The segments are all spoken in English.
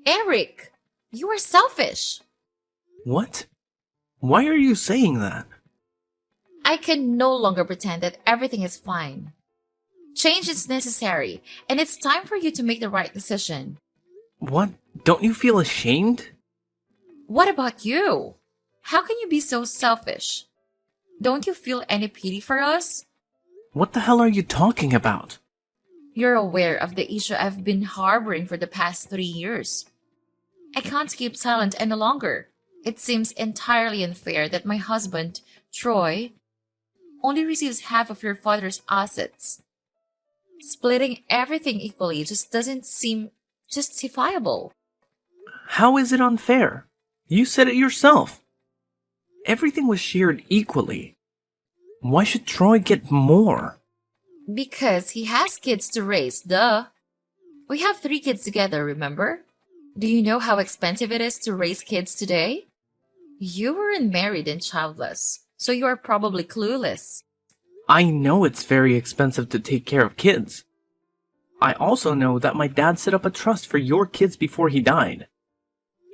Eric, you are selfish. What? Why are you saying that? I can no longer pretend that everything is fine. Change is necessary, and it's time for you to make the right decision. What? Don't you feel ashamed? What about you? How can you be so selfish? Don't you feel any pity for us? What the hell are you talking about? You're aware of the issue I've been harboring for the past 3 years. I can't keep silent any longer. It seems entirely unfair that my husband, Troy, only receives half of your father's assets. Splitting everything equally just doesn't seem justifiable. How is it unfair? You said it yourself. Everything was shared equally. Why should Troy get more? Because he has kids to raise, duh. We have 3 kids together, remember? Do you know how expensive it is to raise kids today? You weren't married and childless, so you are probably clueless. I know it's very expensive to take care of kids. I also know that my dad set up a trust for your kids before he died.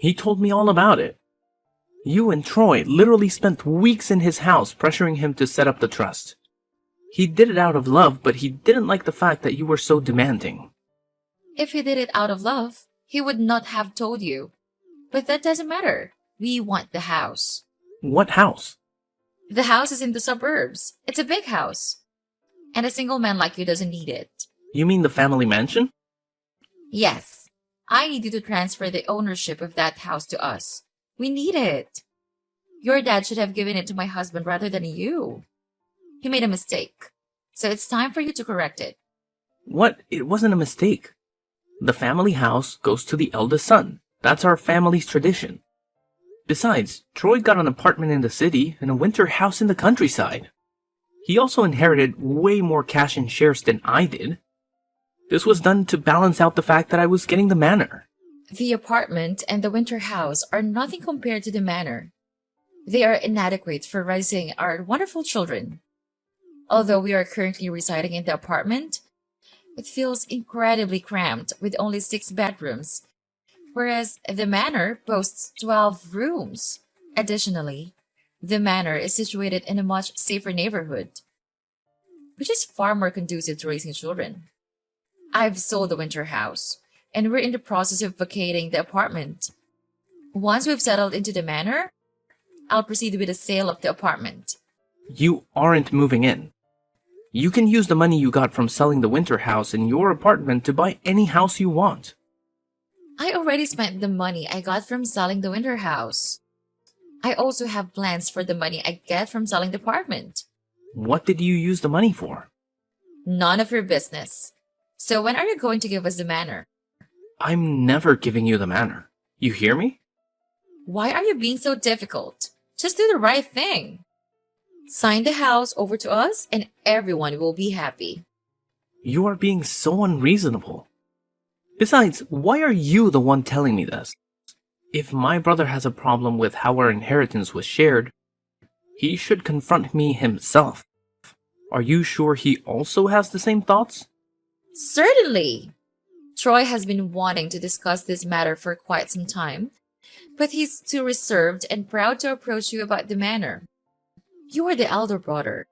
He told me all about it. You and Troy literally spent weeks in his house pressuring him to set up the trust. He did it out of love, but he didn't like the fact that you were so demanding. If he did it out of love, he would not have told you. But that doesn't matter. We want the house. What house? The house is in the suburbs. It's a big house. And a single man like you doesn't need it. You mean the family mansion? Yes, I need you to transfer the ownership of that house to us. We need it. Your dad should have given it to my husband rather than you. He made a mistake. So it's time for you to correct it. What? It wasn't a mistake. The family house goes to the eldest son. That's our family's tradition. Besides, Troy got an apartment in the city and a winter house in the countryside. He also inherited way more cash in shares than I did. This was done to balance out the fact that I was getting the manor. The apartment and the winter house are nothing compared to the manor. They are inadequate for raising our wonderful children. Although we are currently residing in the apartment, it feels incredibly cramped with only 6 bedrooms, whereas the manor boasts 12 rooms. Additionally, the manor is situated in a much safer neighborhood, which is far more conducive to raising children. I've sold the winter house, and we're in the process of vacating the apartment. Once we've settled into the manor, I'll proceed with the sale of the apartment. You aren't moving in. You can use the money you got from selling the winter house in your apartment to buy any house you want. I already spent the money I got from selling the winter house. I also have plans for the money I get from selling the apartment. What did you use the money for? None of your business. So when are you going to give us the manor? I'm never giving you the manor. You hear me? Why are you being so difficult? Just do the right thing. Sign the house over to us and everyone will be happy. You are being so unreasonable. Besides, why are you the one telling me this? If my brother has a problem with how our inheritance was shared, he should confront me himself. Are you sure he also has the same thoughts? Certainly. Troy has been wanting to discuss this matter for quite some time, but he's too reserved and proud to approach you about the manor. You are the elder brother.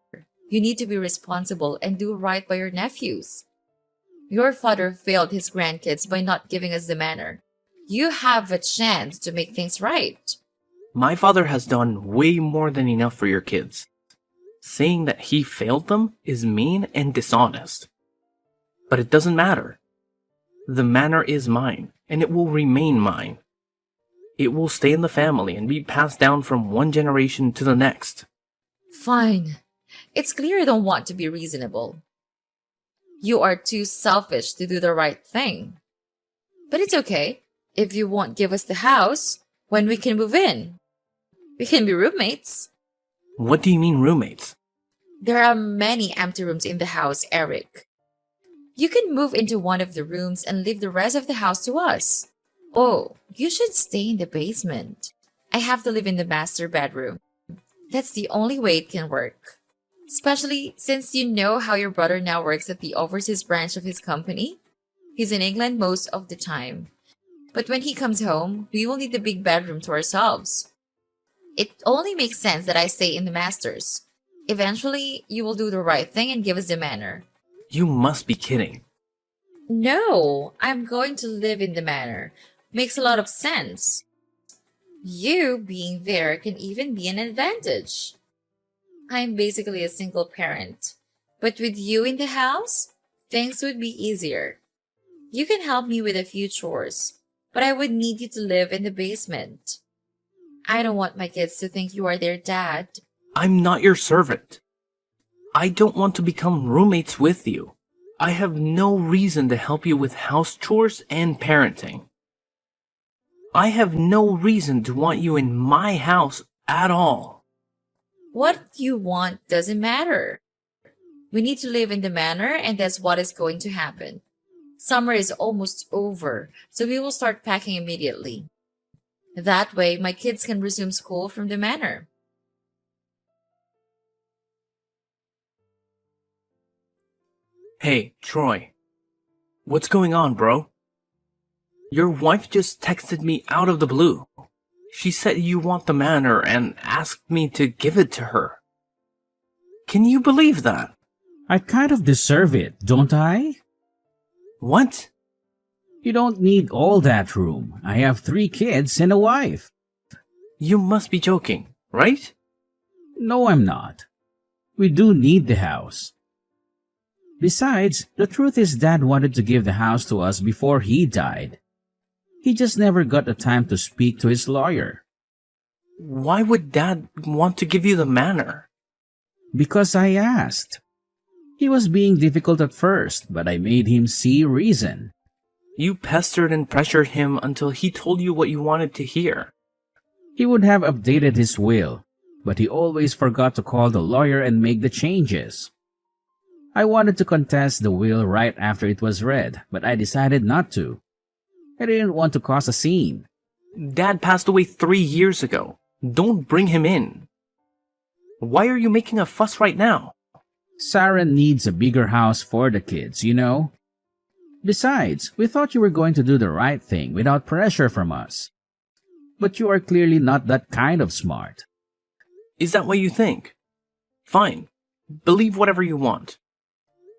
You need to be responsible and do right by your nephews. Your father failed his grandkids by not giving us the manor. You have a chance to make things right. My father has done way more than enough for your kids. Saying that he failed them is mean and dishonest. But it doesn't matter. The manor is mine, and it will remain mine. It will stay in the family and be passed down from one generation to the next. Fine. It's clear you don't want to be reasonable. You are too selfish to do the right thing. But it's okay. If you won't give us the house, when we can move in? We can be roommates. What do you mean roommates? There are many empty rooms in the house, Eric. You can move into one of the rooms and leave the rest of the house to us. Oh, you should stay in the basement. I have to live in the master bedroom. That's the only way it can work. Especially since you know how your brother now works at the overseas branch of his company. He's in England most of the time, But when he comes home, we will need the big bedroom to ourselves. It only makes sense that I stay in the masters. Eventually, you will do the right thing and give us the manor. You must be kidding. No, I'm going to live in the manor. Makes a lot of sense. You being there can even be an advantage. I'm basically a single parent. But with you in the house, things would be easier. You can help me with a few chores, but I would need you to live in the basement. I don't want my kids to think you are their dad. I'm not your servant. I don't want to become roommates with you. I have no reason to help you with house chores and parenting. I have no reason to want you in my house at all. What you want doesn't matter. We need to live in the manor, and that's what is going to happen. Summer is almost over, so we will start packing immediately. That way, my kids can resume school from the manor. Hey, Troy. What's going on, bro? Your wife just texted me out of the blue. She said you want the manor and asked me to give it to her. Can you believe that? I kind of deserve it, don't I? What? You don't need all that room. I have 3 kids and a wife. You must be joking, right? No, I'm not. We do need the house. Besides, the truth is Dad wanted to give the house to us before he died. He just never got the time to speak to his lawyer. Why would Dad want to give you the manor? Because I asked. He was being difficult at first, but I made him see reason. You pestered and pressured him until he told you what you wanted to hear. He would have updated his will, but he always forgot to call the lawyer and make the changes. I wanted to contest the will right after it was read, but I decided not to. I didn't want to cause a scene. Dad passed away 3 years ago. Don't bring him in. Why are you making a fuss right now? Sarah needs a bigger house for the kids, you know? Besides, we thought you were going to do the right thing without pressure from us. But you are clearly not that kind of smart. Is that what you think? Fine. Believe whatever you want.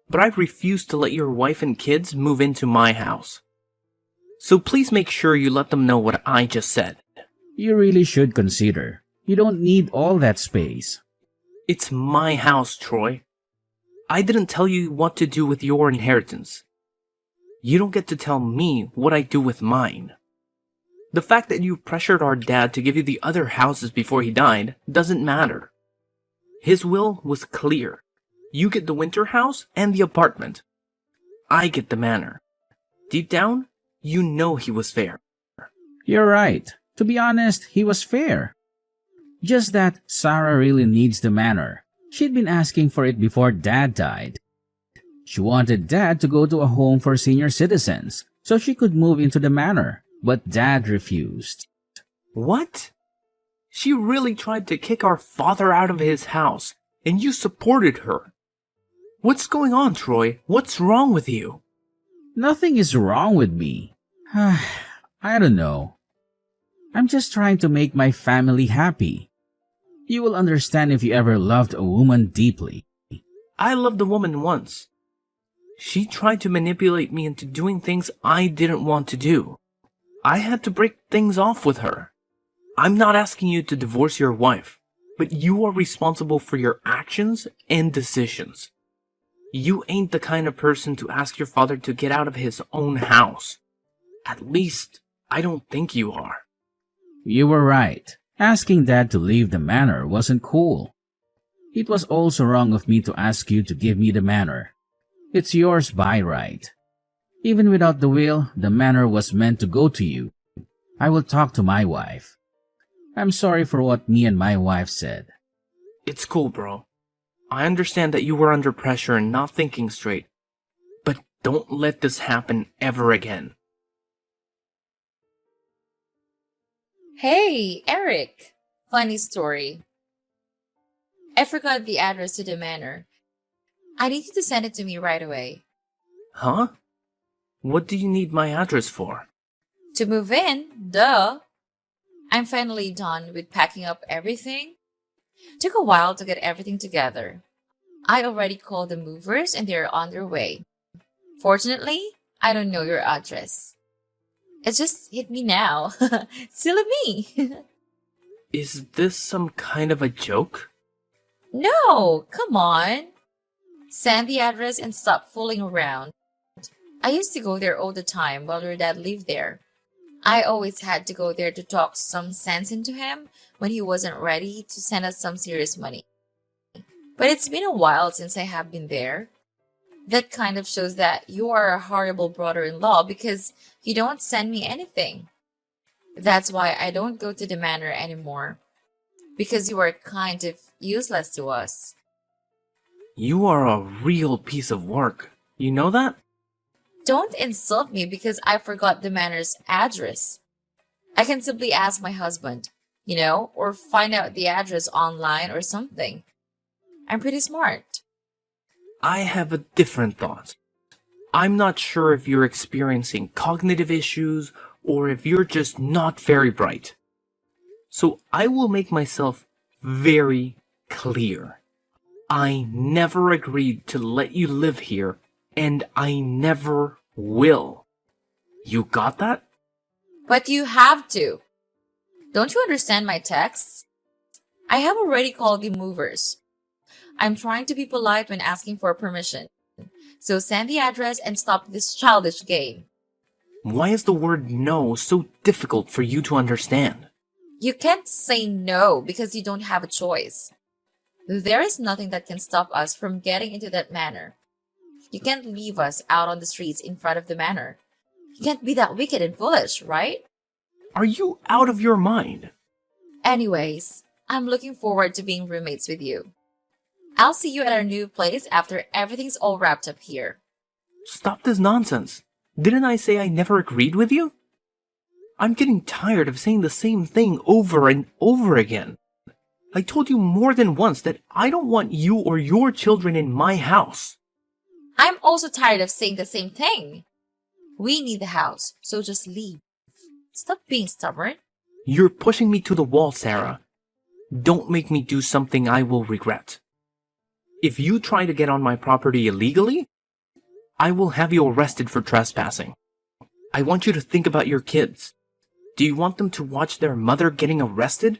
But I refuse to let your wife and kids move into my house. So please make sure you let them know what I just said. You really should consider. You don't need all that space. It's my house, Troy. I didn't tell you what to do with your inheritance. You don't get to tell me what I do with mine. The fact that you pressured our dad to give you the other houses before he died doesn't matter. His will was clear. You get the winter house and the apartment. I get the manor. Deep down, you know he was fair. You're right. To be honest, he was fair. Just that Sarah really needs the manor. She'd been asking for it before Dad died. She wanted Dad to go to a home for senior citizens so she could move into the manor, but Dad refused. What? She really tried to kick our father out of his house, and you supported her. What's going on, Troy? What's wrong with you? Nothing is wrong with me. I don't know. I'm just trying to make my family happy. You will understand if you ever loved a woman deeply. I loved a woman once. She tried to manipulate me into doing things I didn't want to do. I had to break things off with her. I'm not asking you to divorce your wife, but you are responsible for your actions and decisions. You ain't the kind of person to ask your father to get out of his own house. At least, I don't think you are. You were right. Asking Dad to leave the manor wasn't cool. It was also wrong of me to ask you to give me the manor. It's yours by right. Even without the will, the manor was meant to go to you. I will talk to my wife. I'm sorry for what me and my wife said. It's cool, bro. I understand that you were under pressure and not thinking straight. But don't let this happen ever again. Hey, Eric! Funny story. I forgot the address to the manor. I need you to send it to me right away. Huh? What do you need my address for? To move in, duh. I'm finally done with packing up everything. Took a while to get everything together. I already called the movers and they're on their way. Fortunately, I don't know your address. It just hit me now. Silly me. Is this some kind of a joke? No, come on. Send the address and stop fooling around. I used to go there all the time while your dad lived there. I always had to go there to talk some sense into him when he wasn't ready to send us some serious money. But it's been a while since I have been there. That kind of shows that you are a horrible brother-in-law because you don't send me anything. That's why I don't go to the manor anymore. Because you are kind of useless to us. You are a real piece of work. You know that? Don't insult me because I forgot the manor's address. I can simply ask my husband, or find out the address online or something. I'm pretty smart. I have a different thought. I'm not sure if you're experiencing cognitive issues or if you're just not very bright. So I will make myself very clear. I never agreed to let you live here, and I never will. You got that? But you have to. Don't you understand my texts? I have already called the movers. I'm trying to be polite when asking for permission. So send the address and stop this childish game. Why is the word no so difficult for you to understand? You can't say no because you don't have a choice. There is nothing that can stop us from getting into that manor. You can't leave us out on the streets in front of the manor. You can't be that wicked and foolish, right? Are you out of your mind? Anyways, I'm looking forward to being roommates with you. I'll see you at our new place after everything's all wrapped up here. Stop this nonsense. Didn't I say I never agreed with you? I'm getting tired of saying the same thing over and over again. I told you more than once that I don't want you or your children in my house. I'm also tired of saying the same thing. We need the house, so just leave. Stop being stubborn. You're pushing me to the wall, Sarah. Don't make me do something I will regret. If you try to get on my property illegally, I will have you arrested for trespassing. I want you to think about your kids. Do you want them to watch their mother getting arrested?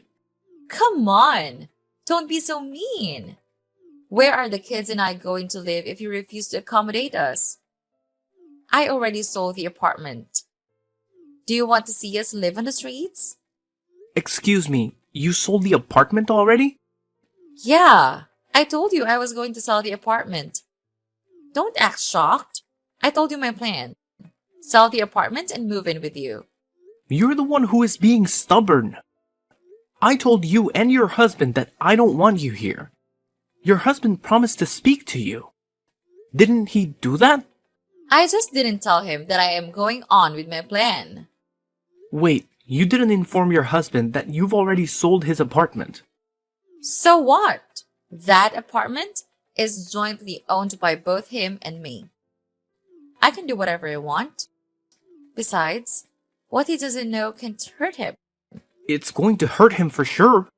Come on! Don't be so mean. Where are the kids and I going to live if you refuse to accommodate us? I already sold the apartment. Do you want to see us live on the streets? Excuse me, you sold the apartment already? Yeah, I told you I was going to sell the apartment. Don't act shocked. I told you my plan. Sell the apartment and move in with you. You're the one who is being stubborn. I told you and your husband that I don't want you here. Your husband promised to speak to you. Didn't he do that? I just didn't tell him that I am going on with my plan. Wait, you didn't inform your husband that you've already sold his apartment. So what? That apartment is jointly owned by both him and me. I can do whatever I want. Besides, what he doesn't know can hurt him. It's going to hurt him for sure.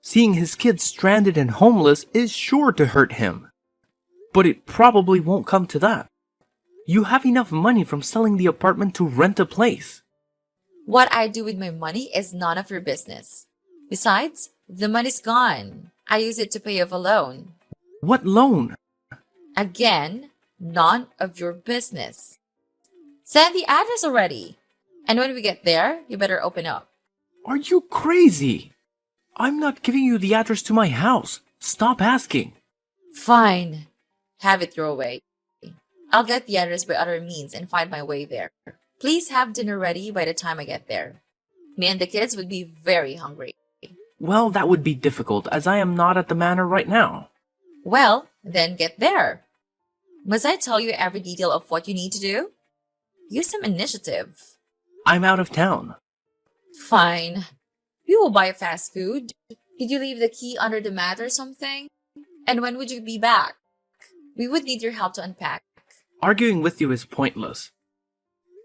Seeing his kids stranded and homeless is sure to hurt him. But it probably won't come to that. You have enough money from selling the apartment to rent a place. What I do with my money is none of your business. Besides, the money's gone. I use it to pay off a loan. What loan? Again, none of your business. Send the address already. And when we get there, you better open up. Are you crazy? I'm not giving you the address to my house. Stop asking. Fine. Have it your way. I'll get the address by other means and find my way there. Please have dinner ready by the time I get there. Me and the kids would be very hungry. Well, that would be difficult as I am not at the manor right now. Well, then get there. Must I tell you every detail of what you need to do? Use some initiative. I'm out of town. Fine. We will buy fast food. Did you leave the key under the mat or something? And when would you be back? We would need your help to unpack. Arguing with you is pointless.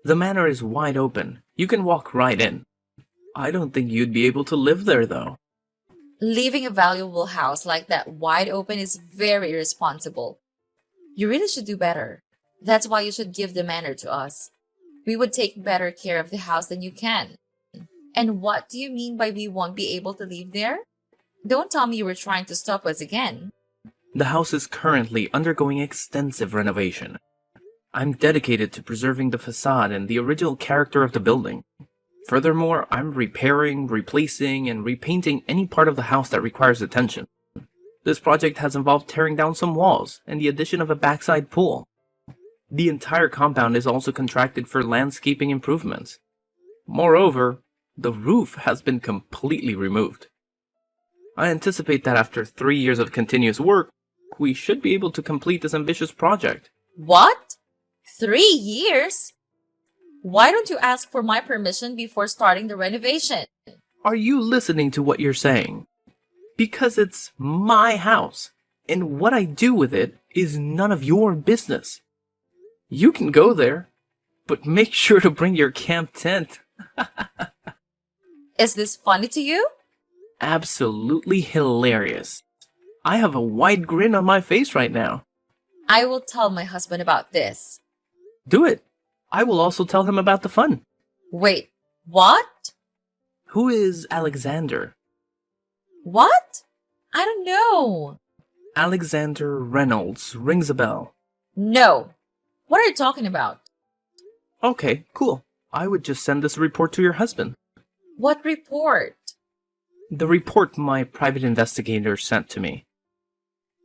The manor is wide open. You can walk right in. I don't think you'd be able to live there, though. Leaving a valuable house like that wide open is very irresponsible. You really should do better. That's why you should give the manor to us. We would take better care of the house than you can. And what do you mean by we won't be able to live there? Don't tell me you were trying to stop us again. The house is currently undergoing extensive renovation. I'm dedicated to preserving the facade and the original character of the building. Furthermore, I'm repairing, replacing, and repainting any part of the house that requires attention. This project has involved tearing down some walls and the addition of a backside pool. The entire compound is also contracted for landscaping improvements. Moreover, the roof has been completely removed. I anticipate that after 3 years of continuous work, we should be able to complete this ambitious project. What? 3 years? Why don't you ask for my permission before starting the renovation? Are you listening to what you're saying? Because it's my house, and what I do with it is none of your business. You can go there, but make sure to bring your camp tent. Is this funny to you? Absolutely hilarious. I have a wide grin on my face right now. I will tell my husband about this. Do it. I will also tell him about the fun. Wait, what? Who is Alexander? What? I don't know. Alexander Reynolds rings a bell. No. What are you talking about? Okay, cool. I would just send this report to your husband. What report? The report my private investigator sent to me.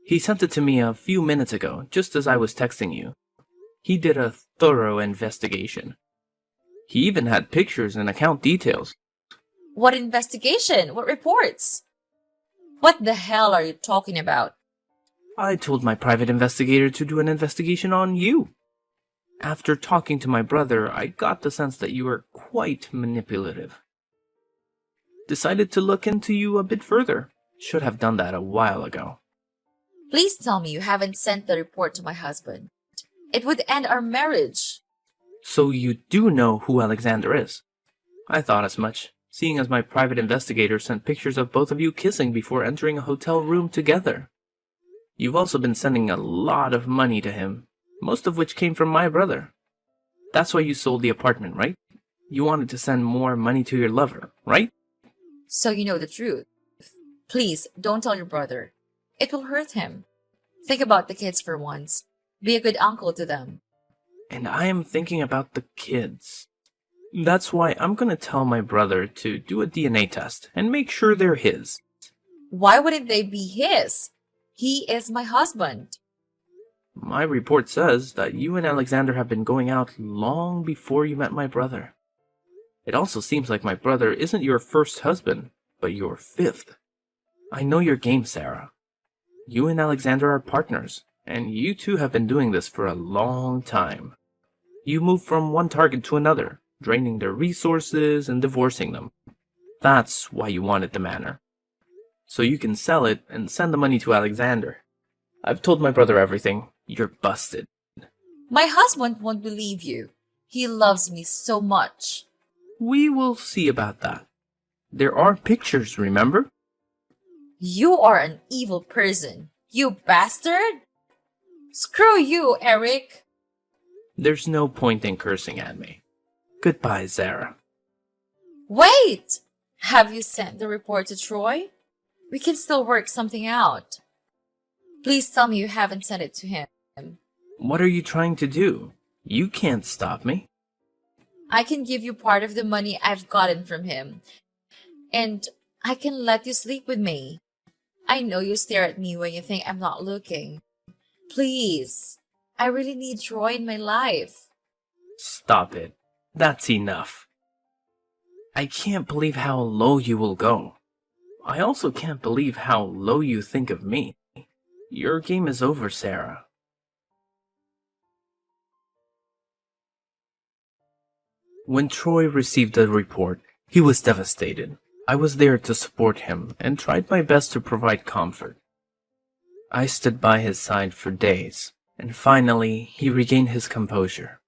He sent it to me a few minutes ago, just as I was texting you. He did a thorough investigation. He even had pictures and account details. What investigation? What reports? What the hell are you talking about? I told my private investigator to do an investigation on you. After talking to my brother, I got the sense that you were quite manipulative. Decided to look into you a bit further. Should have done that a while ago. Please tell me you haven't sent the report to my husband. It would end our marriage. So you do know who Alexander is? I thought as much, seeing as my private investigator sent pictures of both of you kissing before entering a hotel room together. You've also been sending a lot of money to him, most of which came from my brother. That's why you sold the apartment, right? You wanted to send more money to your lover, right? So you know the truth. Please, don't tell your brother. It will hurt him. Think about the kids for once. Be a good uncle to them. And I am thinking about the kids. That's why I'm gonna tell my brother to do a DNA test and make sure they're his. Why wouldn't they be his? He is my husband. My report says that you and Alexander have been going out long before you met my brother. It also seems like my brother isn't your first husband, but your fifth. I know your game, Sarah. You and Alexander are partners, and you two have been doing this for a long time. You move from one target to another, draining their resources and divorcing them. That's why you wanted the manor. So you can sell it and send the money to Alexander. I've told my brother everything. You're busted. My husband won't believe you. He loves me so much. We will see about that. There are pictures, remember? You are an evil person. You bastard! Screw you, Eric! There's no point in cursing at me. Goodbye, Sarah. Wait! Have you sent the report to Troy? We can still work something out. Please tell me you haven't sent it to him. What are you trying to do? You can't stop me. I can give you part of the money I've gotten from him. And I can let you sleep with me. I know you stare at me when you think I'm not looking. Please. I really need Troy in my life. Stop it. That's enough. I can't believe how low you will go. I also can't believe how low you think of me. Your game is over, Sarah. When Troy received the report, he was devastated. I was there to support him and tried my best to provide comfort. I stood by his side for days, and finally he regained his composure.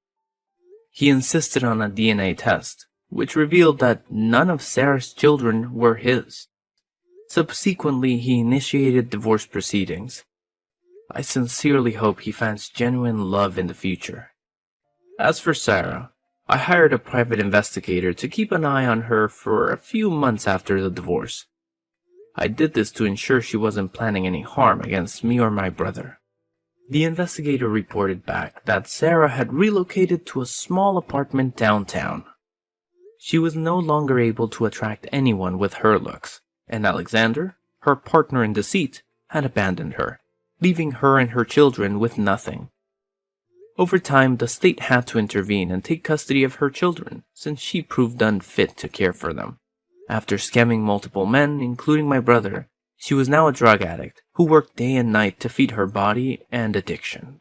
He insisted on a DNA test, which revealed that none of Sarah's children were his. Subsequently, he initiated divorce proceedings. I sincerely hope he finds genuine love in the future. As for Sarah, I hired a private investigator to keep an eye on her for a few months after the divorce. I did this to ensure she wasn't planning any harm against me or my brother. The investigator reported back that Sarah had relocated to a small apartment downtown. She was no longer able to attract anyone with her looks, and Alexander, her partner in deceit, had abandoned her, leaving her and her children with nothing. Over time, the state had to intervene and take custody of her children, since she proved unfit to care for them. After scamming multiple men, including my brother, she was now a drug addict who worked day and night to feed her body and addiction.